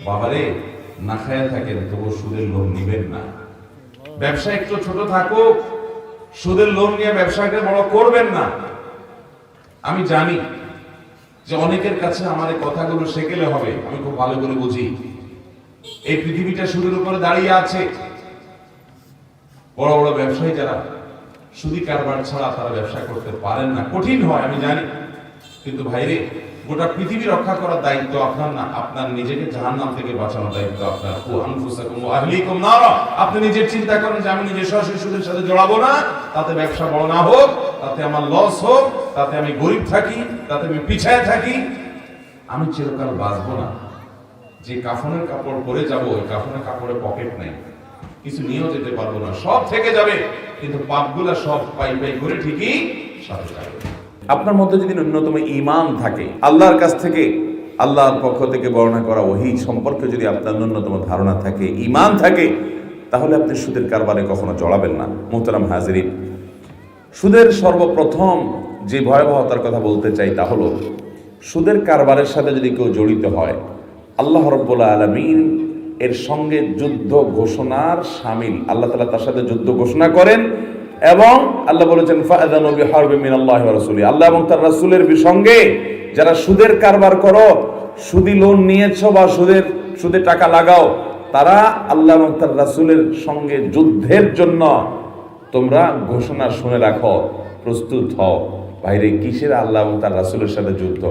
বাবারে না খায়া থাকেন তবু সুদের লোন নিবেন না। ব্যবসা একটু ছোট থাকুক, সুদের লোন নিয়ে ব্যবসাকে বড় করবেন না। আমি জানি যে অনেকের কাছে আমার এই কথাগুলো শেখেলে হবে, আমি খুব ভালো করে বুঝি। এই পৃথিবীটা সুদের উপরে দাঁড়িয়ে আছে। বড় বড় ব্যবসায়ী যারা সুদি কারবার ছাড়া তারা ব্যবসা করতে পারেন না, কঠিন হয় আমি জানি। কিন্তু ভাইরে, গোটা পৃথিবী রক্ষা করার দায়িত্ব আপনার না, আপনার নিজেকে জাহান্নাম থেকে বাঁচানোর দায়িত্ব আপনার। আপনি নিজের চিন্তা করেন যে আমি নিজে সরাসরি সুদের সাথে জড়াবো না, তাতে ব্যবসা বড় না হোক, তাতে আমার লস হোক, তাতে আমি গরিব থাকি, তাতে আমি পিছায় থাকি, আমি চিরকাল বাঁচবো না। যে কাফনের কাপড় পরে যাব, ওই কাফনের কাপড়ে পকেট নেই, কিছু নিয়েও যেতে পারবো না, সব থেকে যাবে, কিন্তু পাপগুলা সব পাই পাই করে ঠিকই সাথে যাবে। আপনার মধ্যে যদি ন্যূনতম ঈমান থাকে, আল্লাহর কাছ থেকে, আল্লাহর পক্ষ থেকে বর্ণনা করা ওহী সম্পর্কে যদি আপনার ন্যূনতম ধারণা থাকে, ঈমান থাকে, তাহলে আপনি সুদের কারবারে কখনো জড়াবেন না। মুহতারাম হাজিরিন, সুদের সর্বপ্রথম যে ভয়াবহতার কথা বলতে চাই তা হলো, সুদের কারবারের সাথে যদি কেউ জড়িত হয়, আল্লাহ রাব্বুল আলামিন এর সঙ্গে যুদ্ধ ঘোষণার শামিল। আল্লাহ তাআলা তার সাথে যুদ্ধ ঘোষণা করেন এবং আল্লাহ বলেছেন ফাআযানু বিহারবিন মিনাল্লাহি ওয়া রাসূলিহি। আল্লাহ এবং তার রাসূলের সঙ্গে যারা সুদের কারবার করো, সুদি লোন নিয়েছো বা সুদে টাকা লাগাও, তারা আল্লাহ এবং তার রাসূলের সঙ্গে যুদ্ধের জন্য তোমরা ঘোষণা শুনে রাখো, প্রস্তুত হও। বাইরে কিসের আল্লাহ এবং তার রাসূলের সাথে যুদ্ধ?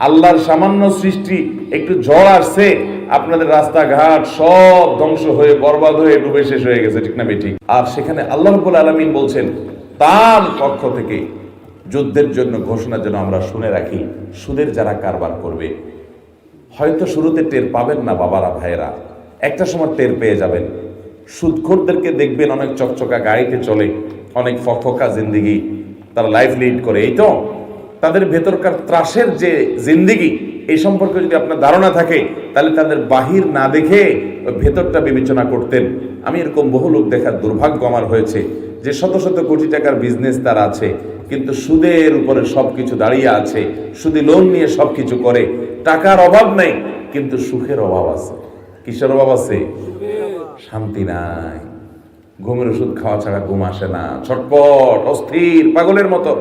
আল্লাহর সামান্য সৃষ্টি, একটু ঝড় আসছে, আপনাদের রাস্তাঘাট সব ধ্বংস হয়ে বরবাদ হয়ে ডুবে শেষ হয়ে গেছে, ঠিক না বেঠিক? আর সেখানে আল্লাহ রাব্বুল আলামিন বলছেন তার পক্ষ থেকে যুদ্ধের জন্য ঘোষণা যেন আমরা শুনে রাখি। সুদের যারা কারবার করবে, হয়তো শুরুতে টের পাবেন না বাবারা ভাইয়েরা, একটা সময় টের পেয়ে যাবেন। সুদখোরদেরকে দেখবেন অনেক চকচকা গাড়িতে চলে, অনেক ফকফকা জিন্দেগি তারা লাইফ লিড করে, এই তো তাদের ভেতরকার ত্রাসের যে জিন্দেগি, এই সম্পর্কে যদি আপনার ধারণা থাকে, তাহলে তাদের বাহির না দেখে ভেতরটা বিবেচনা করতেন। আমি এরকম বহু লোক দেখার দুর্ভাগ্য আমার হয়েছে, যে শত শত কোটি টাকার বিজনেস তার আছে, কিন্তু সুদের উপরে সবকিছু দাঁড়িয়ে আছে, সুদি লোন নিয়ে সবকিছু করে, টাকার অভাব নেই কিন্তু সুখের অভাব আছে। কিসের অভাব আছে? শান্তি নাই, ঘুমের ওষুধ খাওয়া ছাড়া ঘুম আসে না, ছটপট অস্থির পাগলের মতো।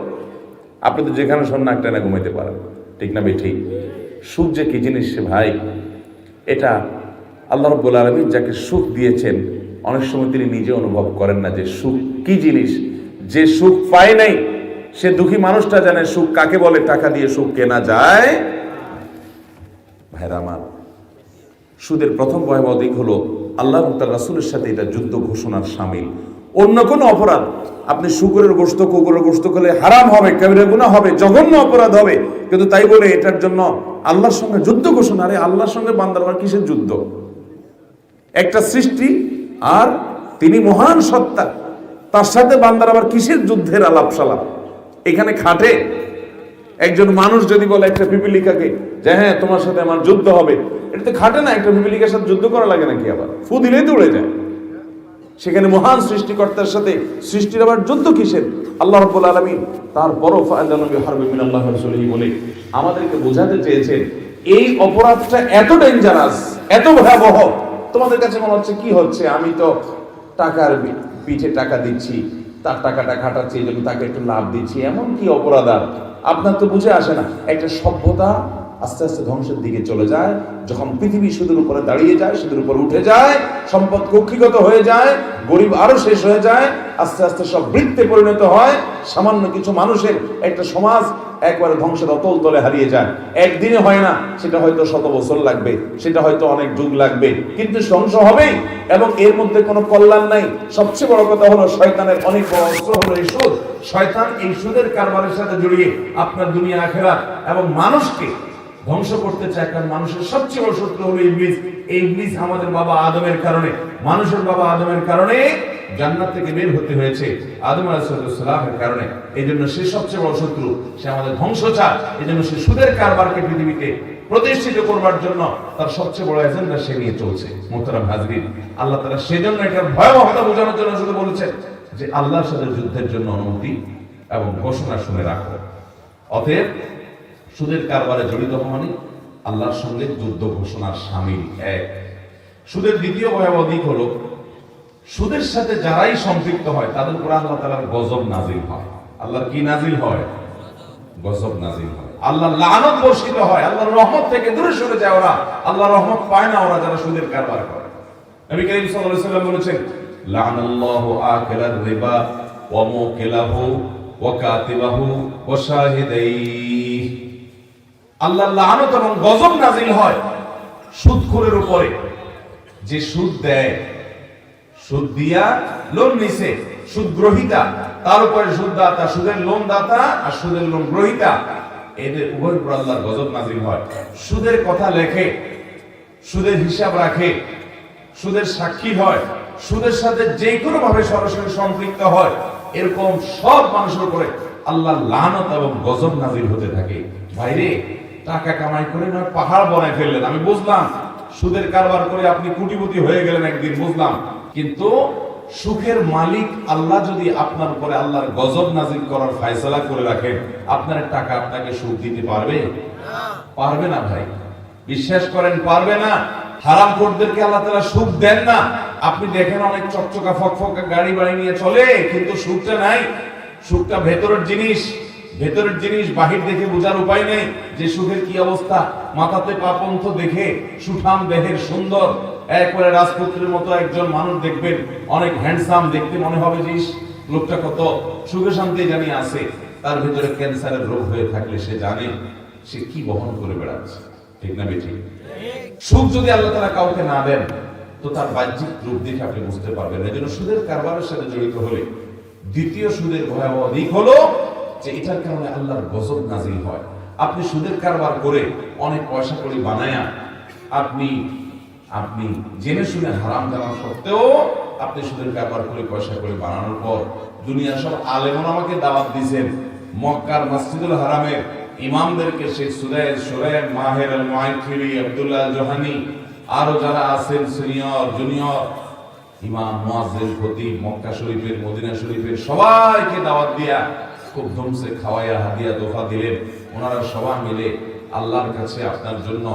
আপনি তো যেখানে শোন একটা না ঘুমাইতে পারেন, ঠিক না ঠিক? সুখ যে কি জিনিস ভাই, এটা আল্লাহ রাব্বুল আলামিন যাকে সুখ দিয়েছেন, অনেক সময় তিনি নিজে অনুভব করেন না যে সুখ কি জিনিস। যে সুখ পায় নাই সে দুঃখী মানুষটা জানে সুখ কাকে বলে। টাকা দিয়ে সুখ কেনা যায়? ভাইরা আমার, সুদের প্রথম ভয়াবহ দিক হলো আল্লাহ এবং তার রাসূলের সাথে এটা যুদ্ধ ঘোষণার শামিল। অন্য কোনো অপরাধ, আপনি শুকরের গোশত, কুকুরের গোশত খেলে হারাম হবে, কবিরা গুনাহ হবে, জঘন্য অপরাধ হবে, কিন্তু তাই বলে এটার জন্য আল্লাহর সঙ্গে যুদ্ধ ঘোষণা। আরে আল্লাহর সঙ্গে বান্দার আবার কিসের যুদ্ধ? একটা সৃষ্টি আর তিনি মহান সত্তা, তার সাথে বান্দার আবার কিসের যুদ্ধের আলাপ সালাপ? এখানে খাটে? একজন মানুষ যদি বলে একটা পিপিলিকাকে যে হ্যাঁ তোমার সাথে আমার যুদ্ধ হবে, এটা তো খাটে না। একটা পিপিলিকার সাথে যুদ্ধ করা লাগে নাকি? আবার ফু দিলেই তো উড়ে যায়। সেখানে মহান সৃষ্টিকর্তার সাথে সৃষ্টির আবার যুদ্ধ কিসের? আল্লাহ রাব্বুল আলামিন তারপরও ফাআযানু বিহারবিন মিনাল্লাহি ওয়া রাসূলিহি বলে আমাদেরকে বোঝাতে চেয়েছেন এই অপরাধটা এত ডেঞ্জারাস, এত ভয়াবহ। তোমাদের কাছে মনে হচ্ছে কি হচ্ছে, আমি তো টাকার পিঠে টাকা দিচ্ছি, তার টাকাটা খাটাচ্ছি, এই জন্য তাকে একটু লাভ দিচ্ছি, এমন কি অপরাধ? আপনার তো বুঝে আসে না। একটা সভ্যতা আস্তে আস্তে ধ্বংসের দিকে চলে যায় যখন পৃথিবী সুদের উপরে দাঁড়িয়ে যায়, সুদের উপর উঠে যায়, সম্পদ কক্ষিগত হয়ে যায়, গরিব আরো শেষ হয়ে যায়, আস্তে আস্তে সব বৃত্তে পরিণত হয়। সামান্য কিছু মানুষের একটা সমাজ একবারে ধ্বংসের অতল তলে হারিয়ে যায়। একদিনে হয় না, সেটা হয়তো শত বছর লাগবে, সেটা হয়তো অনেক যুগ লাগবে, কিন্তু ধ্বংস হবেই। এবং এর মধ্যে কোনো কল্যাণ নাই। সবচেয়ে বড় কথা হলো শয়তানের অনেক বড় অস্ত্র হলো এই সুদ। শয়তান এই সুদের কারবারের সাথে জড়িয়ে আপনার দুনিয়া আখিরাত এবং মানুষকে ধ্বংস করতে চায়। কারণ মানুষের সবচেয়ে বড় শত্রু হলো ইবলিস। এই ইবলিস আমাদের বাবা আদমের কারণে, মানুষের বাবা আদমের কারণে জান্নাত থেকে বের হতে হয়েছে, আদম আলাইহিস সালামের কারণে। এই জন্য সে সবচেয়ে বড় শত্রু, সে আমাদের ধ্বংস চায়। এই জন্য সে সুদের কারবারকে পৃথিবীতে প্রতিষ্ঠিত করবার জন্য তার সবচেয়ে বড় এজেন্ডা সে নিয়ে চলছে। মুহতারাম হাজরিন, আল্লাহ তাআলা সেজন্য এটার ভয়াবহতা বোঝানোর জন্য শুধু বলেছেন যে আল্লাহর সাথে যুদ্ধের জন্য অনুমতি এবং ঘোষণা শুনে রাখো। অতএব সুদের কারবারে জড়িত হওয়া মানে আল্লাহর সঙ্গে যুদ্ধ ঘোষণার শামিল। এক, সুদের দ্বিতীয় ভয়াবহ দিক হলো সুদের সাথে যারাই সম্পৃক্ত হয় তাদের উপর আল্লাহ তাআলার গজব নাজিল হয়। আল্লাহর কি নাজিল হয়? গজব নাজিল হয়। আল্লাহর লানত বর্ষিত হয়, আল্লাহর রহমত থেকে দূরে সরে যায় ওরা, আল্লাহর রহমত পায় না ওরা যারা সুদের কারবার করে। নবী করিম সাল্লাল্লাহু আলাইহি ওয়াসাল্লাম বলেছেন, লানাল্লাহু আকিলার রিবা ওয়া মুকিলাহু ওয়া কাতিবাহু ওয়া শাহিদাইহি। আল্লাহর লানত এবং গজব নাজিল হয় সুদখোরের উপরে, যে সুদ দেয়, সুদ দিয়া লোন নিছে, সুদ গ্রহীতা, তার উপরে সুদদাতা, সুদের লোন দাতা আর সুদের লোন গ্রহীতা, এদের উভয়ের উপর আল্লাহর গজব নাজিল হয়। সুদের কথা লেখে, সুদের হিসাব রাখে, সুদের সাক্ষী হয়, সুদের সাথে যে কোনো ভাবে সরাসরি সম্পৃক্ত হয়, এরকম সব মানুষের উপরে আল্লাহর লানত এবং গজব নাজিল হতে থাকে। ভাইরে, টাকা কামাই করে নয় পাহাড় বানায় ফেললেন, আমি বুঝলাম। সুদের কারবার করে আপনি কোটিপতি হয়ে গেলেন একদিন, বুঝলাম। কিন্তু সুখের মালিক আল্লাহ যদি আপনার উপরে আল্লাহর গজব নাজিল করার ফয়সালা করে রাখেন, আপনার টাকা আপনাকে সুখ দিতে পারবে? পারবে না ভাই, বিশ্বাস করেন, পারবে না। হারামখোরদেরকে আল্লাহ তাআলা সুখ দেন না। আপনি দেখেন অনেক চকচকা ফকফকা গাড়ি বাড়ি নিয়ে চলে, কিন্তু সুখটা নাই। সুখটা ভেতরের জিনিস, ভেতরের জিনিস বাহির দেখে বোঝার উপায় নেই যে সুখের কি অবস্থা। মাথাতে পাপন্থ দেখে সুঠাম দেহের সুন্দর একবারে রাজপুত্রের মতো একজন মানুষ দেখবেন, অনেক হ্যান্ডসাম, দেখতে মনে হবে যে লোকটা কত সুখে শান্তি জানি আছে, তার ভিতরে ক্যান্সারের রোগ হয়ে থাকলে সে জানে সে কি বহন করে বেড়াচ্ছে। ঠিক না বেঠি? সুখ যদি আল্লাহ তাআলা কাউকে না দেন তো তার বাহ্যিক রূপ দেখে আপনি বুঝতে পারবেন। এজন্য সুদের কারবারের সাথে জড়িত হলে দ্বিতীয় সুদের ভয়াবহ দিক হলো যে এটার কারণে আল্লাহর গজব নাজিল হয়। আপনি সুদের কারবার করে অনেক পয়সা কড়ি বানায়া আপনি আপনি জেনে শুনে হারাম জানা সত্ত্বেও আপনি সুদের কারবার করে পয়সা করে বানানোর পর দুনিয়ার সব আলেমরা আমাকে দাওয়াত দিয়েছেন, মক্কার মসজিদুল হারামের ইমামদেরকে, শেখ সুদাইর সুরাইম, মাহের আল মুআইকিরি, আব্দুল্লাহ আল জোহানি, আরো যারা আছেন সিনিয়র জুনিয়র ইমাম, মুয়াজ্জিন, খতিব, মক্কা শরীফের, মদিনা শরীফের সবাইকে দাওয়াত দিয়া খুব ধুমসে খাওয়াইয়া হাদিয়া তোফা দিলেন। ওনারা সবাই মিলে আল্লাহর কাছে আপনার জন্য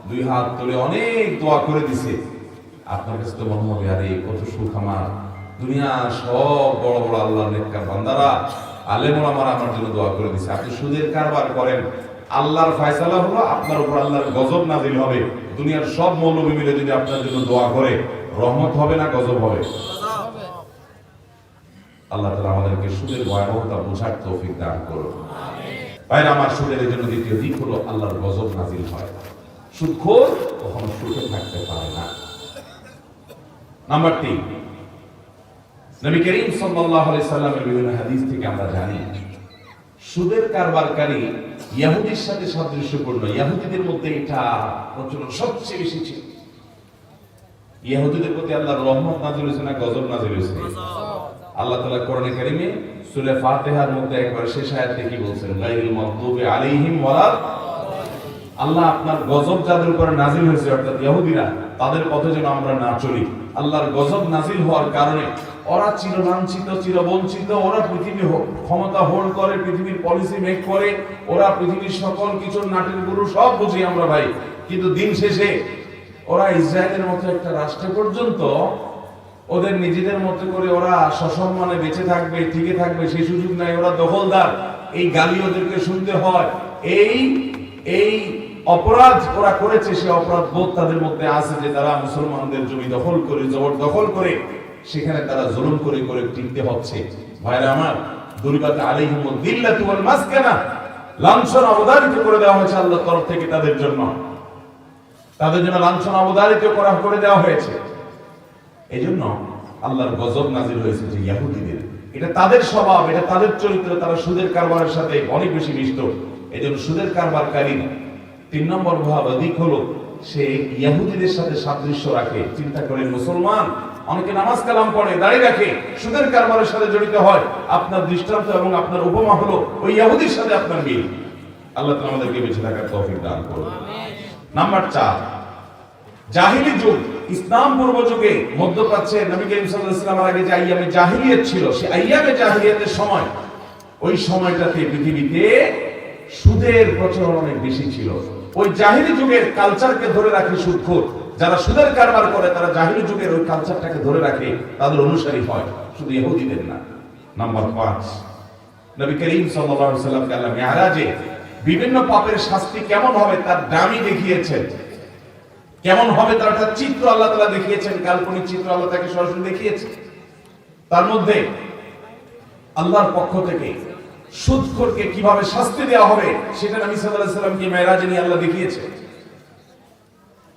দুই হাত তুলে অনেক দোয়া করে দিছে। আপনার কাছে তো মনে হবে আরে কত সুখ আমার, দুনিয়া সব বড় বড় আল্লাহর নেককার বান্দারা আলেম ওলামারা আমার জন্য দোয়া করে দিছে। আপনি সুদের কারবার করেন, আল্লাহর ফয়সালা হলো আপনার উপর আল্লাহর গজব নাজিল হবে। দুনিয়ার সব মৌলবী মিলে যদি আপনার জন্য দোয়া করে, রহমত হবে না গজব হবে? আল্লাহ তাআলা আমাদেরকে সুদের ভয়াবহতা বোঝার তৌফিক দান করুন। ভাইরা আমার, সুদের জন্য দ্বিতীয় দিক হলো আল্লাহর গজব নাজিল হয়। সুদখোর কখনো সুখে থাকতে পারে না। নাম্বার 3, নবী করিম সাল্লাল্লাহু আলাইহি সাল্লামের বিভিন্ন হাদিস থেকে আমরা জানি সুদের কারবারকারী ইহুদির সাথে সাদৃশ্যপূর্ণ। ইহুদিদের মধ্যে এটা প্রচলন সবচেয়ে বেশি ছিল। ইহুদিদের প্রতি আল্লাহর রহমত নাযিল হয়েছে না গজব নাযিল হয়েছে? আল্লাহ তাআলা কোরআনে কারীমে সূরা ফাতিহার মধ্যে একবার শেষ আয়াতে কি বলছেন? গায়রুল মাগদুবি আলাইহিম ওয়ালা। আল্লাহ আপনার গজব যাদের উপরে নাযিল হয়েছে অর্থাৎ ইহুদিরা, তাদের পথে যেন আমরা না চলি। আল্লাহর গজব নাযিল হওয়ার কারণে ওরা চিরলাঞ্ছিত, চিরবঞ্চিত, ওরা পৃথিবী ক্ষমতা হোল্ড করে, পৃথিবীর পলিসি মেক করে, ওরা পৃথিবীর সকল কিছুর নাটের গুরু, সব বুঝি আমরা ভাই। কিন্তু দিন শেষে ওরা ইসরায়েলের মতো একটা রাষ্ট্র পর্যন্ত ওদের নিজেদের মতো করে ওরা সসম্মানে বেঁচে থাকবে, টিকে থাকবে সেই সুযোগ নাই। ওরা দখলদার, এই গালি ওদেরকে শুনতে হয়। এই অপরাধ ওরা করেছে, সে অপরাধ বোধ তাদের মধ্যে আছে যে তারা মুসলমানদের জমি দখল করে, জবরদখল করে সেখানে তারা জুলুম করে করে টিকতে হচ্ছে। ভাইরা আমার, দুরিবাত আলাইহিমুদ দিল্লাতু ওয়াল মাসকানা, লাঞ্ছনা অবধারিত করে দেওয়া হয়েছে আল্লাহর তরফ থেকে তাদের জন্য লাঞ্ছনা অবধারিত করে দেওয়া হয়েছে। এইজন্য আল্লাহর গজব নাজিল হয়েছে যে ইহুদিদের, এটা তাদের স্বভাব, এটা তাদের চরিত্র, তারা সুদের কারবারের সাথে অনেক বেশি মিশত। এইজন্য সুদের কারবারকারী 3 নম্বর ভয়াবহ দিক হলো সে ইহুদিদের সাথে সাদৃশ্য রাখে। চিন্তা করেন, মুসলমান অনেকে নামাজ কালাম পড়ে, দাঁড়িয়ে রাখে, সুদের কারবারের সাথে জড়িত হয়। আপনার দৃষ্টান্ত এবং আপনার উপমা হলো ওই ইহুদির সাথে আপনার মিল। আল্লাহ তাআলা আমাদেরকে বেঁচে থাকার তৌফিক দান করুন। নাম্বার 4, জাহিলি যুগ, ইসলাম পূর্ব যুগে মধ্যপ্রাচ্যে নবী করিম সাল্লাল্লাহু আলাইহি ওয়াসাল্লামের আগে যে আইয়ামে জাহিলিয়াত ছিল, সেই আইয়ামে জাহিলিয়াতের সময়, ওই সময়টাতে পৃথিবীতে সুদের প্রচলন অনেক বেশি ছিল। ওই জাহিলি যুগের কালচারকে ধরে রাখে সুদখোর। যারা সুদের কারবার করে তারা জাহিলি যুগের ওই কালচারটাকে ধরে রাখে, তাদের অনুসারী হয়, শুধু ইহুদিদের না। নাম্বার 5, নবী করিম সাল্লাল্লাহু আলাইহি ওয়াসাল্লামকে আল্লাহ মিরাজে বিভিন্ন পাপের শাস্তি কেমন হবে তার দামি দেখিয়েছেন, কেমন হবে তার একটা চিত্র আল্লাহ তাআলা দেখিয়েছেন, কাল্পনিক চিত্র আল্লাহ তাকে সরাসরি দেখিয়েছেন। তার মধ্যে আল্লাহর পক্ষ থেকে সুদখোরকে কিভাবে শাস্তি দেওয়া হবে সেটা নবী সাল্লাল্লাহু আলাইহি ওয়াসাল্লামকে মিরাজে নিয়ে আল্লাহ দেখিয়েছেন।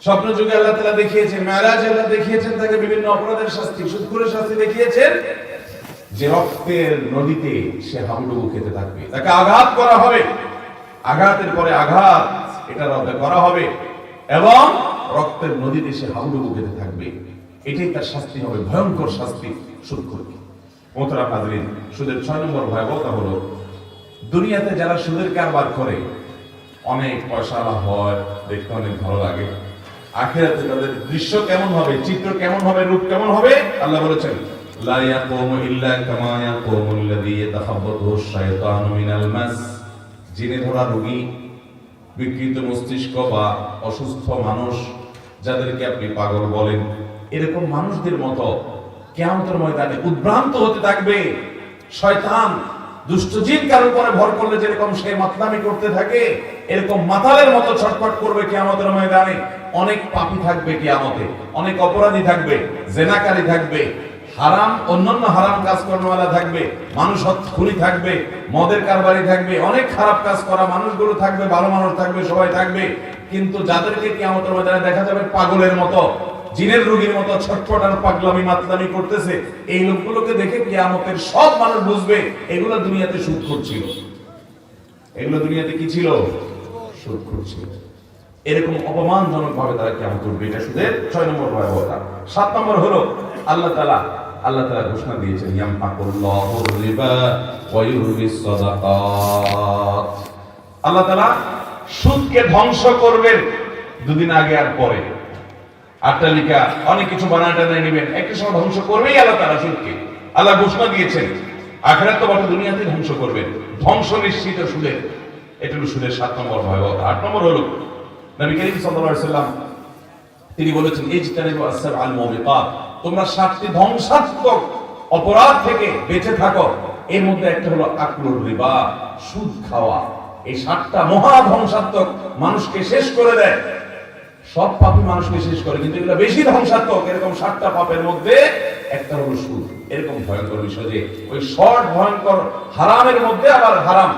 স্বপ্ন যুগে আল্লাহ তাআলা দেখিয়েছেন, মিরাজে আল্লাহ দেখিয়েছেন তাকে বিভিন্ন অপরাধের শাস্তি, সুদখোরের শাস্তি দেখিয়েছেন, যে রক্তের নদীতে সে হাবুডুবু খেতে থাকবে, তাকে আঘাত করা হবে, আঘাতের পরে আঘাত এটা রক্তে করা হবে এবং রক্তের নদীতে সে হাবুডুবু খেতে থাকবে। এটাই তার শাস্তি হবে, ভয়ঙ্কর শাস্তি সুদখোরকে। মোহতারাম হাজরিন, সুদের 6 নম্বর ভয়াবহতা হলো দুনিয়াতে যারা সুদের কারবার করে অনেক পয়সা লাভ হয়, দেখতে অনেক ভালো লাগে। আখিরাতে তাদের দৃশ্য কেমন হবে, চিত্র কেমন হবে, রূপ কেমন হবে? আল্লাহ বলেছেন লা ইয়াকুমু ইল্লা কামা ইয়াকুমুল লাযী ইয়াতাখাব্বাতুহু আশ-শাইতানু মিনাল মাস। জিনে ধরা রোগী, বিকৃত মস্তিষ্ক বা অসুস্থ মানুষ যাদেরকে আপনি পাগল বলেন, এরকম মানুষদের মতো কিয়ামতের ময়দানে উদ্ভ্রান্ত হতে থাকবে। শয়তান দুষ্ট জিন কার উপরে ভর করলে যেরকম সে মাতলামি করতে থাকে, এরকম মাতালের মতো ছটফট করবে কিয়ামতের ময়দানে। অনেক পাপী থাকবে কিয়ামতে, অনেক অপরাধী থাকবে, জেনাকারী থাকবে, হারাম অন্যান্য হারাম কাজ করানোওয়ালা থাকবে, মানুষ খুনি থাকবে, মদের কারবারি থাকবে, অনেক খারাপ কাজ করা মানুষগুলো থাকবে, ভালো মানুষ থাকবে, সবাই থাকবে। কিন্তু যাদেরকে কিয়ামতের ময়দানে দেখা যাবে পাগলের মতো, জিনের রোগীর মতো ছটফট আর পাগলামি মাতলামি করতেছে, এই লোকগুলোকে দেখে কিয়ামতের সব মানুষ বুঝবে এগুলো দুনিয়াতে সুদ করছিল, এগুলো দুনিয়াতে কি ছিল? সুদ করছিল। এরকম অপমানজনক ভাবে তারা কিয়ামত করবে। এটা সুদের 6 নম্বর ভয়াবহতা। 7 নম্বর হলো আল্লাহ তাআলা ঘোষণা দিয়েছেন ইয়ামহাকুল্লাহুর রিবা ওয়া ইউরবিস সাদাকাত। আল্লাহ তাআলা সুদকে ধ্বংস করবেন দুদিন আগে আর পরে। আট্টালিকা অনেক কিছু বানাটা নেবেন, একটা সময় ধ্বংস করবেই আল্লাহ তাআলা সুদকে। আল্লাহ ঘোষণা দিয়েছেন আখিরাত তো বটে, দুনিয়াতে ধ্বংস করবেন, ধ্বংস নিশ্চিত সুদের। এটা হলো সুদের 7 নম্বর ভয়াবহতা। 8 নম্বর হলো নবী করিম সাল্লাল্লাহু আলাইহি ওয়াসাল্লাম তিনি বলেছেন ইজতানিবু আস-সাবআল মুবিকাত, তোমরা 7টি ধ্বংসাত্মক অপরাধ থেকে বেঁচে থাকো। এর মধ্যে একটা হলো আকলুর রিবা, সুদ খাওয়া। এই 7টা মহা ধ্বংসাত্মক, মানুষকে শেষ করে দেয়। সব পাপী মানুষকে শেষ করে, কিন্তু এগুলো বেশি ধ্বংসাত্মক। এরকম 7টা পাপের মধ্যে একটা হলো সুদ। এরকম ভয়ঙ্কর বিষয় যে ওই শর্ট ভয়ঙ্কর হারামের মধ্যে আবার হারাম,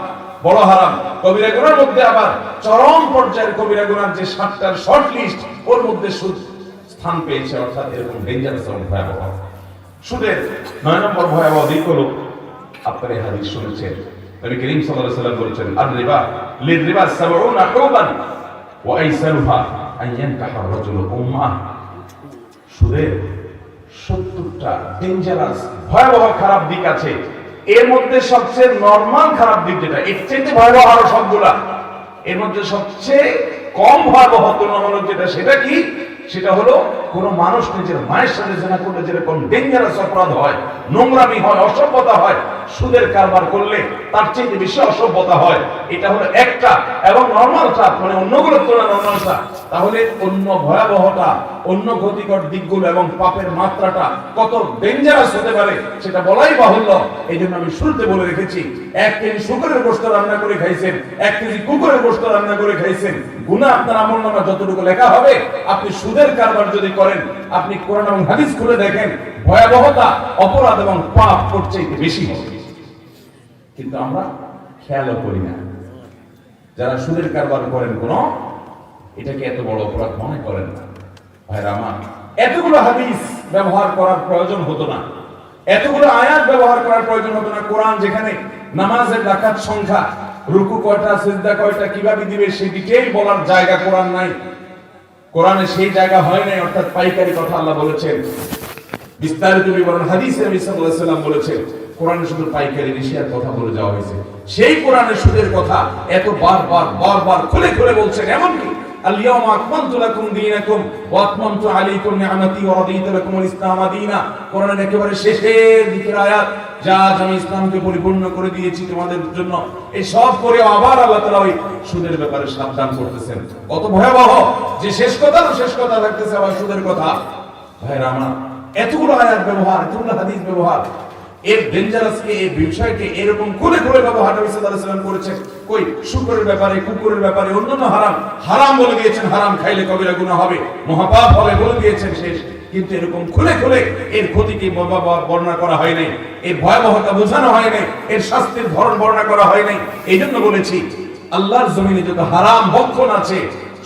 বড় হারাম, কবিরা গুনার মধ্যে আবার চরম পর্যায়ের কবিরা গুনার যে 7টার শর্ট লিস্ট, ওর মধ্যে সুদ স্থান পেয়েছে। অর্থাৎ এরকম ডেঞ্জারাস এবং ভয়াবহ সুদের 9 নম্বর ভয়াবহ দিক হলো, আপনারা এই হাদিস শুনেছেন, নবী করিম সাল্লাল্লাহু আলাইহি ওয়াসাল্লাম বলেছেন আর-রিবা লির-রিবা 70 হুবান ওয়া আইসারুহা আন ইয়ানকাহা রাজুলু উম্মাহ। সুদের 70টা ডেঞ্জারাস ভয়াবহ খারাপ দিক আছে। এর মধ্যে সবচেয়ে নরমাল খারাপ দিক যেটা, এর চেয়ে ভয়াবহ আরো সবগুলা, এর মধ্যে সবচেয়ে কম ভয়াবহ তুলনামূলক যেটা, সেটা কি? সেটা হলো কোন মানুষ নিজের মায়ের সাথে জেনা করলে যেরকম ডেঞ্জারাস অপরাধ হয়, নোংরামি হয়, অসভ্যতা হয়, সুদের কারবার করলে তার চেয়ে বেশি অসভ্যতা হয়। এটা হলো একটা। এবং নরমালটা মানে অন্যগুলোর তুলনায় নরমালটা, তাহলে অন্য ভয়াবহতা, অন্য ক্ষতিকর দিকগুলো এবং পাপের মাত্রাটা কত ডেঞ্জারাস হতে পারে সেটা বলাই বাহুল্য। এই জন্য আমি শুরুতে বলে রেখেছি, 1 কেজি শুকরের গোশত রান্না করে খাইছেন, 1 কেজি কুকুরের গোশত রান্না করে খাইছেন, গুনাহ আপনার আমলনামা যতটুকু লেখা হবে। আপনি সুদের কারবার যদি করেন, আপনি কোরআন এবং হাদিস খুলে দেখেন, ভয়াবহতা, অপরাধ এবং পাপ সবচেয়ে বেশি হবে। কিন্তু আমরা খেয়ালও করি না। যারা সুদের কারবার করেন কোন এটাকে এত বড় অপরাধ মনে করেন না। ভাইরা আমার, এতগুলো হাদিস ব্যবহার করার প্রয়োজন হতো না, এতগুলো আয়াত ব্যবহার করার প্রয়োজন হতো না। কোরআন যেখানে নামাজের রাকাত সংখ্যা, রুকু কয়টা, সিজদা কয়টা, কিভাবে দিবে সেই ডিটেইল বলার জায়গা কোরআন নাই। কোরআনে সেই জায়গা হয় নাই। অর্থাৎ পাইকারি কথা আল্লাহ বলেছেন, বিস্তারিত বিবরণ হাদিসে নবী সাল্লাল্লাহু আলাইহি ওয়াসাল্লাম বলেছেন। কোরআনে শুধু পাইকারি রিশিয়ার কথা বলে যাওয়া হয়েছে। সেই কোরআনে সুদের কথা এত বারবার খুলে খুলে বলছেন। এমনকি আল-ইয়াওমা আকমালতু লাকুম দীনাকুম ওয়া আতমামতু আলাইকুম নি'মাতি ওয়া রাদিতু লাকুমুল ইসলাম দীনা। কোরআনের একেবারে শেষের দিকের আয়াত, যা আমি ইসলামকে পরিপূর্ণ করে দিয়েছি তোমাদের জন্য। এই সব করে আবার আল্লাহ তাআলা ওই সুদের ব্যাপারে সাবধান করতেছেন। কত ভয়াবহ যে শেষ কথা থাকতেছে আবার সুদের কথা। ভাইরা আমার, এতগুলো আয়াত ব্যবহার, এতগুলো হাদিস ব্যবহার, এর ডেঞ্জারাসকে, এই বিষয়কে এরকম করে ব্যবহার নবী সাল্লাল্লাহু আলাইহি ওয়াসাল্লাম করেছেন। কই শুকরের ব্যাপারে, কুকুরের ব্যাপারে, অন্যান্য হারাম বলে দিয়েছেন, হারাম খাইলে কবিরা গুনাহ হবে, মহাপাপ হবে বলে দিয়েছেন শেষ। কিন্তু এরকম খুলে এর ক্ষতিকে বর্ণনা করা হয় নাই, এর ভয়াবহতা বোঝানো হয় নাই, এর শাস্তির ধরন বর্ণনা করা হয় নাই। এই জন্য বলেছি, আল্লাহর জমিনে যত হারাম ভক্ষণ আছে,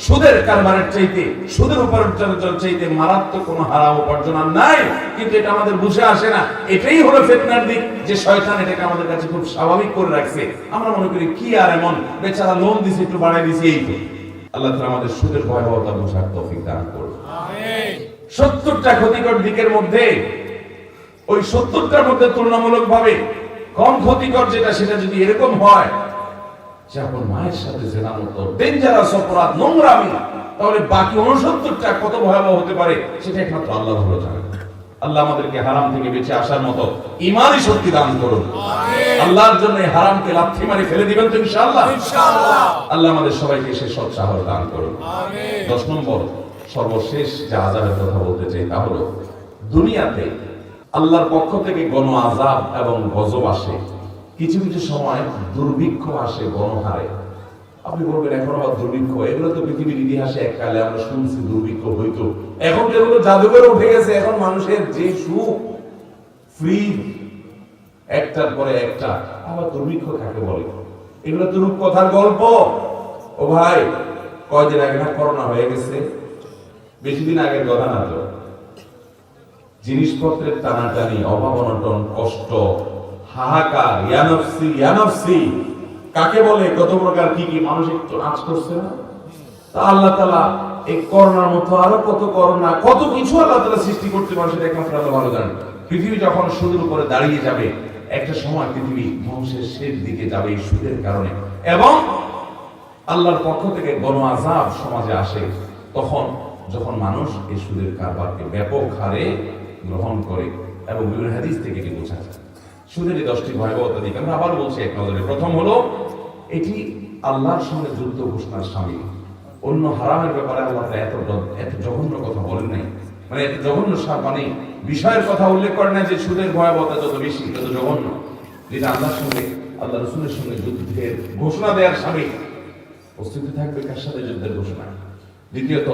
সুদের কারবারের চাইতে, সুদের উপার্জনের চাইতে মারাত্মক কোনো হারাম উপার্জন আর নাই। কিন্তু এটা আমাদের বুঝে আসে না। এটাই হলো ফিতনার দিক, যে শয়তান এটাকে আমাদের কাছে খুব স্বাভাবিক করে রাখছে। আমরা মনে করি কি আর এমন, বেচারা লোন দিছে, একটু বাড়াই দিছে, এই তো। আল্লাহ তাআলা আমাদের সুদের ভয়াবহতা বোঝার তৌফিক দান করুন। আমিন। 70টা ক্ষতিকর দিকের মধ্যে ওই 70টার মধ্যে তুলনামূলকভাবে কম ক্ষতিকর যেটা, সেটা যদি এরকম হয় যে আপনার মায়ের সাথে জেনার মতো ডেঞ্জারাস অপরাধ, নোংরামি, তাহলে বাকি 69টা কত ভয়াবহ হতে পারে সেটা একমাত্র আল্লাহ ভালো জানেন। আল্লাহ আমাদেরকে হারাম থেকে বেঁচে আসার মতো ঈমানি শক্তি দান করুন। আল্লাহর জন্য এই হারামকে লাথি মারি ফেলে দিবেন তো ইনশাআল্লাহ। আল্লাহ আমাদের সবাইকে সে সৎ সাহস দান করুন। 10 নম্বর সর্বশেষ যে আযাবের কথা বলতে চাই, তা হলো দুনিয়াতে আল্লাহর পক্ষ থেকে গণ আযাব এবং গজব আসে। কিছু সময় দুর্ভিক্ষ আসে গণহারে। আপনি বলবেন এখন আবার দুর্ভিক্ষ, এগুলো তো পৃথিবীর ইতিহাসে এককালে আমরা শুনছি দুর্ভিক্ষ হইতো, এখন যেগুলো জাদুঘরে উঠে গেছে। এখন মানুষের যে সুখ, ফ্রি, একটার পরে একটা, আবার দুর্ভিক্ষ কাকে বলে? এগুলো তো রূপকথার গল্প। ও ভাই, কয়দিন আগে না করোনা হয়ে গেছে, বেশি দিন আগের কথা না তো। জিনিসপত্রের টানাটানি, অভাব অনটন, কষ্ট, হাহাকার, ইয়ানফসি কাকে বলে, কত প্রকার কি মানুষ একটু আঁচ করছে না? তা আল্লাহ তাআলা এই করোনার মতো আরো কত করোনা, কত কিছু আল্লাহ তাআলা সৃষ্টি করতে পারে, সেটা একমাত্র আল্লাহ ভালো জানেন। পৃথিবী যখন সুদের উপরে দাঁড়িয়ে যাবে, একটা সময় পৃথিবী ধ্বংসের শেষ দিকে যাবে এই সুদের কারণে, এবং আল্লাহর পক্ষ থেকে গণ আযাব সমাজে আসে। তখন যখন মানুষ এই সুদের কারবারকে ব্যাপক হারে গ্রহণ করে, এবং বিভিন্ন হাদিস থেকে এটি বোঝা যায়। সুদের এই 10টি ভয়াবহতা দিক আমরা আবার বলছি এক নজরে। প্রথম হলো, এটি আল্লাহর সঙ্গে যুদ্ধ ঘোষণার শামিল। অন্য হারামের ব্যাপারে আল্লাহ এত জঘন্য কথা বলেন নাই, মানে এত জঘন্য মানে বিষয়ের কথা উল্লেখ করেন না যে সুদের ভয়াবহতা যত বেশি তত জঘন্য, যেটা আল্লাহর সঙ্গে, আল্লাহ রাসূলের সঙ্গে যুদ্ধের ঘোষণা দেওয়ার শামিল। প্রস্তুতি থাকবে কার সাথে যুদ্ধের ঘোষণা। দ্বিতীয়ত,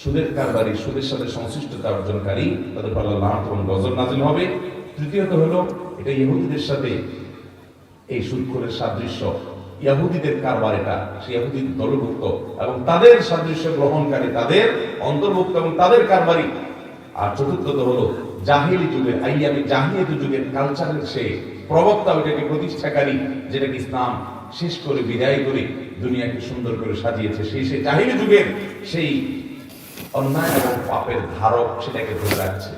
সুদের কারবারি, সুদের সাথে সংশ্লিষ্টতা অর্জনকারী, তাদের উপর আল্লাহর লানত এবং গজব নাযিল হবে। তৃতীয়ত হলো, এটা ইহুদিদের সাথে এই সুদখোরের সাদৃশ্য, ইহুদিদের কারবার, এটা সেই ইহুদির দলভুক্ত এবং তাদের সাদৃশ্য গ্রহণকারী, তাদের অন্তর্ভুক্ত এবং তাদের কারবারি। আর চতুর্থত হলো জাহিলি যুগের, আইয়ামে জাহিলিয়াত যুগের কালচারের সে প্রবক্তা, ওইটাকে প্রতিষ্ঠাকারী, যেটাকে ইসলাম শেষ করে বিদায় করে দুনিয়াকে সুন্দর করে সাজিয়েছে, সেই জাহিলি যুগের সেই অন্যায় এবং পাপের ধারক, সেটাকে ধরে রাখছে।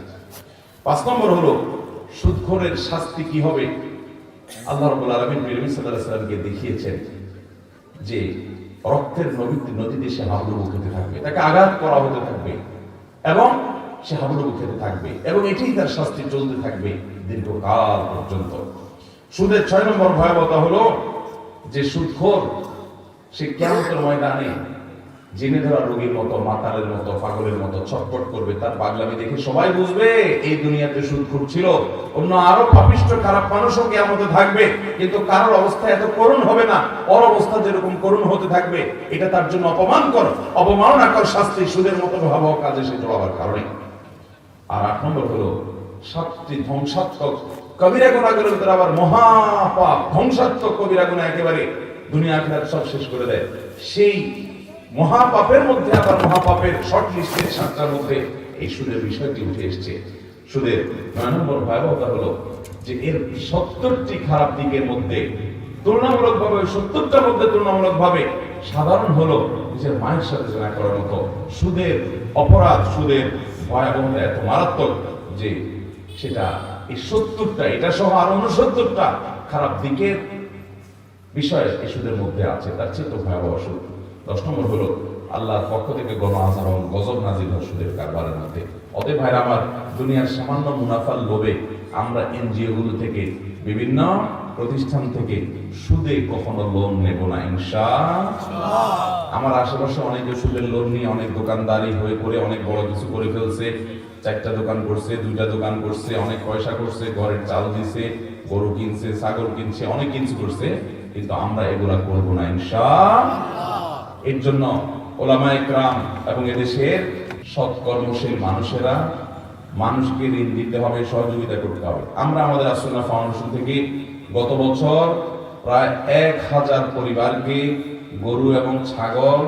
5 নম্বর হলো সুদখোরের শাস্তি কি হবে। আল্লাহ রাব্বুল আলামিন নবী সাল্লাল্লাহু আলাইহি ওয়াসাল্লামকে দেখিয়েছেন যে রক্তের নদীতে সে হাবুডুবু খেতে থাকবে, তাকে আঘাত করা হতে থাকবে এবং সে হাবুডুবু খেতে থাকবে, এবং এটাই তার শাস্তি চলতে থাকবে দীর্ঘকাল পর্যন্ত। সুদের 6 নম্বর ভয়াবহতা হলো যে সুদখোর সে কিয়ামতের ময়দানে জেনে ধরা রোগীর মতো, মাতালের মতো, পাগলের মতো ছটফট করবে। তার পাগলামি দেখে সবাই বুঝবে এই দুনিয়াতে সুদখোর ছিল। অন্য আরো পাপিষ্ঠ খারাপ মানুষও কিয়ামতে থাকবে, কিন্তু কারোর অবস্থা এত করুণ হবে না। ওর অবস্থা যেরকম করুণ হতে থাকবে, এটা তার জন্য অবমাননাকর শাস্তি, সুদের মতো ভয়াবহ কাজে সে জড়াবার কারণে। আর 8 নম্বর হলো 7টি ধ্বংসাত্মক কবিরা গুনাহের ভিতরে আবার মহাপাপ, ধ্বংসাত্মক কবিরা গুনাহ একেবারে দুনিয়া আখিরাত সব শেষ করে দেয়। সেই মহাপাপের মধ্যে আবার মহাপাপের শর্ট লিস্টের 7টার মধ্যে এই সুদের বিষয়টি উঠে এসেছে। সুদের 9 নম্বর ভয়াবহতা হলো যে এর 70টি খারাপ দিকের মধ্যে তুলনামূলকভাবে 70টার মধ্যে তুলনামূলকভাবে সাধারণ হলো নিজের মায়ের সাথে জেনা করার মতো। সুদের অপরাধ, সুদের ভয়াবহতা এত মারাত্মক যে সেটা এই 70টা, এটা সহ আর 69টা খারাপ দিকের বিষয় এই সুদের মধ্যে আছে, তার চেয়ে তো ভয়াবহ সুদ। 10 নম্বর হলো আল্লাহর পক্ষ থেকে গণ আযাব এবং গজব নাযিল হয় সুদের কারবারের মধ্যে। অতএব ভাইরা আমার, দুনিয়ার সামান্য মুনাফার লোভে আমরা এনজিও গুলো থেকে, বিভিন্ন প্রতিষ্ঠান থেকে সুদে কখনো লোন নেব না ইনশাআল্লাহ। আমার আশেপাশে অনেকে সুদের লোন নিয়ে অনেক দোকানদারি হয়ে করে অনেক বড় কিছু করে ফেলছে। 4টা দোকান করছে, 2টা দোকান করছে, অনেক পয়সা করছে, ঘরের চাল দিছে, গরু কিনছে, ছাগল কিনছে, অনেক কিছু করছে, কিন্তু আমরা এগুলা করব না ইনশাআল্লাহ। এর জন্য ওলামায়ে কেরাম এবং এদেশের সৎ কর্মশীল মানুষেরা মানুষকে ঋণ দিতে হবে, সহযোগিতা করতে হবে। আমরা আমাদের আসুন্নাহ ফাউন্ডেশন থেকে গত বছর প্রায় 1000 পরিবারকে গরু এবং ছাগল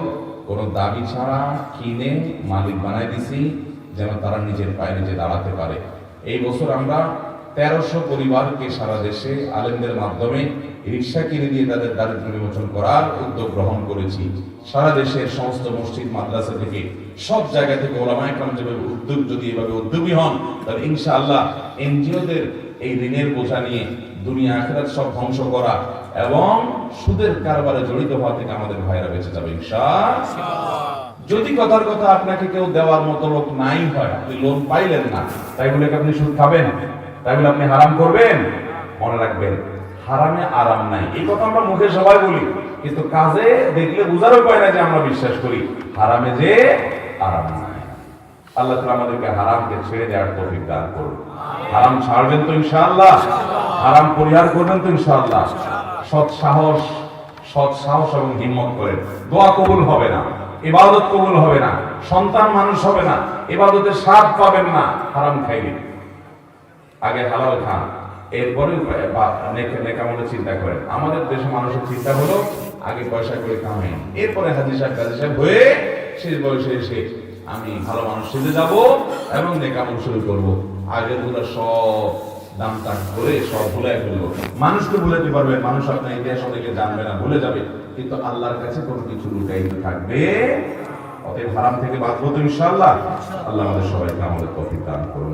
কোনো দাবি ছাড়া কিনে মালিক বানাই দিছি, যেন তারা নিজের পায়ে নিজে দাঁড়াতে পারে। এই বছর আমরা 1300 পরিবারকে সারা দেশে আলেমদের মাধ্যমে রিক্সা কিনে দিয়ে তাদের দারিদ্র্য বিমোচন করার উদ্যোগ গ্রহণ করেছি। সারা দেশের সমস্ত মসজিদ মাদ্রাসা থেকে, সব জায়গা থেকে ওলামায়ে কেরাম যেভাবে যদি এভাবে উদ্যোগী হন, তাহলে ইনশাআল্লাহ এনজিওদের এই ঋণের বোঝা নিয়ে দুনিয়া আখিরাত সব ধ্বংস করা এবং সুদের কারবারে জড়িত হওয়া থেকে আমাদের ভাইরা বেঁচে যাবে ইনশাআল্লাহ। যদি কথার কথা আপনাকে কেউ দেওয়ার মতো লোক নাই হয়, আপনি লোন পাইলেন না, তাই বলে কি আপনি সুদ খাবেন? তাই বলে আপনি হারাম করবেন? মনে রাখবেন, হারামে আরাম নাই। এই কথা আমরা মুখে সবাই বলি, কিন্তু কাজে দেখলে বোঝার উপায় না যে আমরা বিশ্বাস করি হারামে যে আরাম নাই। আল্লাহ তাআলা আমাদেরকে হারামকে ছেড়ে দেওয়ার তৌফিক দান করুন। হারাম ছাড়বেন তো ইনশাআল্লাহ? হারাম পরিহার করবেন তো ইনশাআল্লাহ? সৎ সাহস এবং হিম্মত করেন। দোয়া কবুল হবে না, ইবাদত কবুল হবে না, সন্তান মানুষ হবে না, ইবাদতের স্বাদ পাবেন না হারাম খাইলে। আগে হালাল খান, এরপরে নেকামলের চিন্তা করেন। আমাদের দেশে মানুষের চিন্তা হলো আগে পয়সা করে কামাই, এরপরে হাজী সাহেব গাজী সাহেব হয়ে শেষ বয়সে এসে আমি ভালো মানুষ সেজে যাব এবং নেকামল শুরু করব। আগের গুলো সব দাম টাক করে সব ভুলে ফেলবো। মানুষকে ভুলাতে পারবেন, মানুষ আপনার ইতিহাস অনেকে জানবে না, ভুলে যাবে, কিন্তু আল্লাহর কাছে কোনো কিছু লুকায়িত থাকবে। অতএব হারাম থেকে বাঁচবো তো ইনশাআল্লাহ। আল্লাহ আমাদের সবাইকে আমাদের তৌফিক দান করুন।